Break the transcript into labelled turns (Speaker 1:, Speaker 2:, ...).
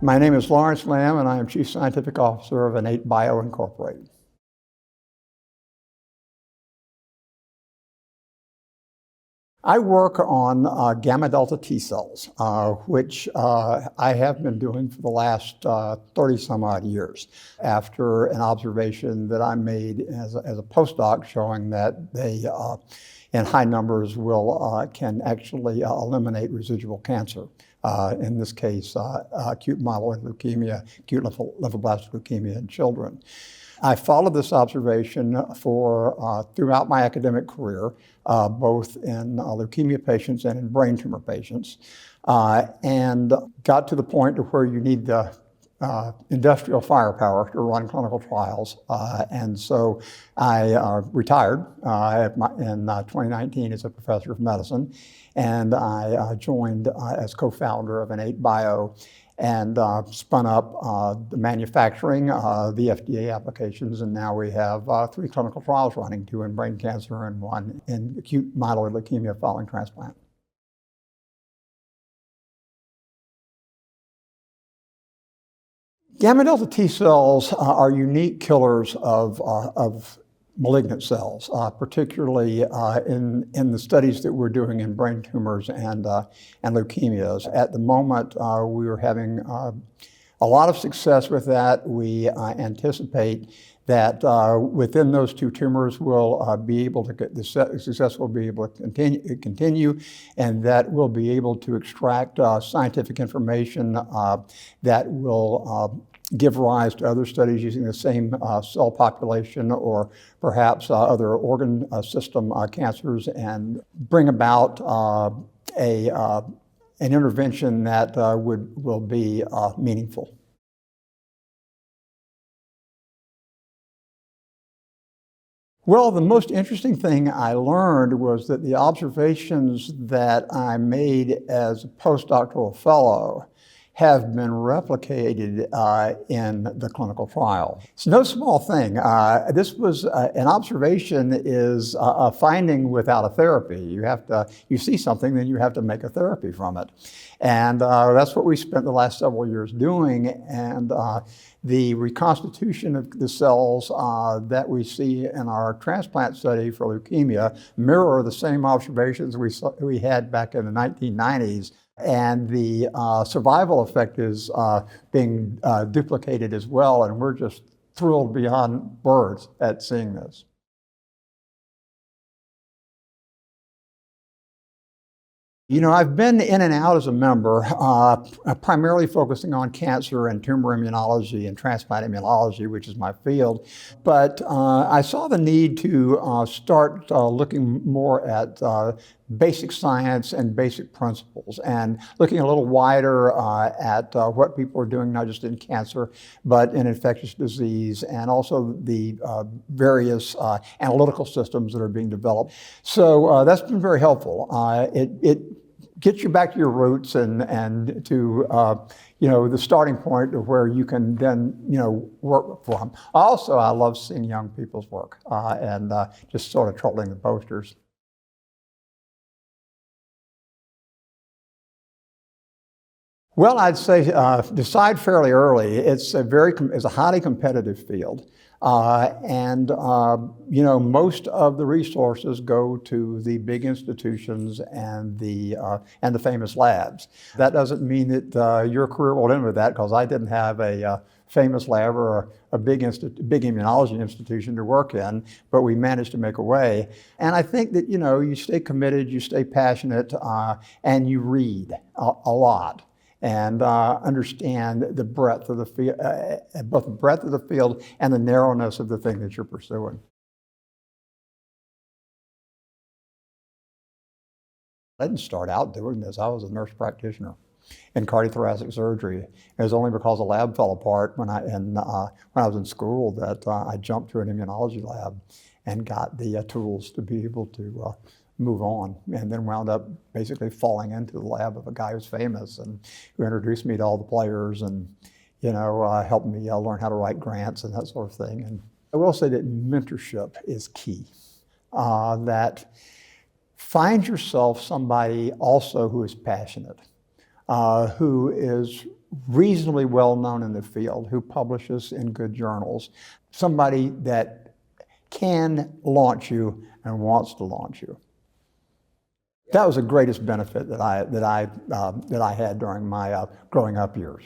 Speaker 1: My name is Lawrence Lamb, and I am Chief Scientific Officer of Innate Bio Incorporated. I work on gamma delta T cells, which I have been doing for the last 30 some odd years after an observation that I made as a postdoc showing that they, in high numbers, can actually eliminate residual cancer. In this case, acute myeloid leukemia, acute lymphoblastic leukemia in children. I followed this observation for throughout my academic career, both in leukemia patients and in brain tumor patients, and got to the point to where you need the industrial firepower to run clinical trials. And so I retired in 2019 as a professor of medicine, and I joined as co-founder of Innate Bio and spun up the manufacturing, the FDA applications, and now we have 3 clinical trials running, 2 in brain cancer and 1 in acute myeloid leukemia following transplant. Gamma delta T cells are unique killers of malignant cells, particularly in the studies that we're doing in brain tumors and leukemias. At the moment, we are having a lot of success with that. We anticipate that within those 2 tumors, we'll be able to get the success will be able to continue, and that we'll be able to extract scientific information that will give rise to other studies using the same cell population or perhaps other organ system cancers, and bring about an intervention that will be meaningful. Well, the most interesting thing I learned was that the observations that I made as a postdoctoral fellow have been replicated in the clinical trial. It's no small thing. This was an observation is a finding without a therapy. You see something, then you have to make a therapy from it. And that's what we spent the last several years doing. And the reconstitution of the cells that we see in our transplant study for leukemia mirror the same observations we had back in the 1990s. And the survival effect is being duplicated as well, and we're just thrilled beyond words at seeing this. You know, I've been in and out as a member, primarily focusing on cancer and tumor immunology and transplant immunology, which is my field. But I saw the need to start looking more at basic science and basic principles, and looking a little wider at what people are doing, not just in cancer, but in infectious disease, and also the various analytical systems that are being developed. So that's been very helpful. It gets you back to your roots and to the starting point of where you can then work from. Also, I love seeing young people's work and just sort of trolling the posters. Well, I'd say decide fairly early. It's a highly competitive field, and most of the resources go to the big institutions and the famous labs. That doesn't mean that your career will end with that, because I didn't have a famous lab or a big immunology institution to work in, but we managed to make a way. And I think that you stay committed, you stay passionate, and you read a lot, and understand the breadth of the field, both the breadth of the field and the narrowness of the thing that you're pursuing. I didn't start out doing this. I was a nurse practitioner in cardiothoracic surgery. It was only because the lab fell apart when I was in school that I jumped to an immunology lab and got the tools to be able to move on, and then wound up basically falling into the lab of a guy who's famous and who introduced me to all the players and helped me learn how to write grants and that sort of thing. And I will say that mentorship is key. That find yourself somebody also who is passionate, who is reasonably well known in the field, who publishes in good journals, somebody that can launch you and wants to launch you. That was the greatest benefit that I had during my growing up years.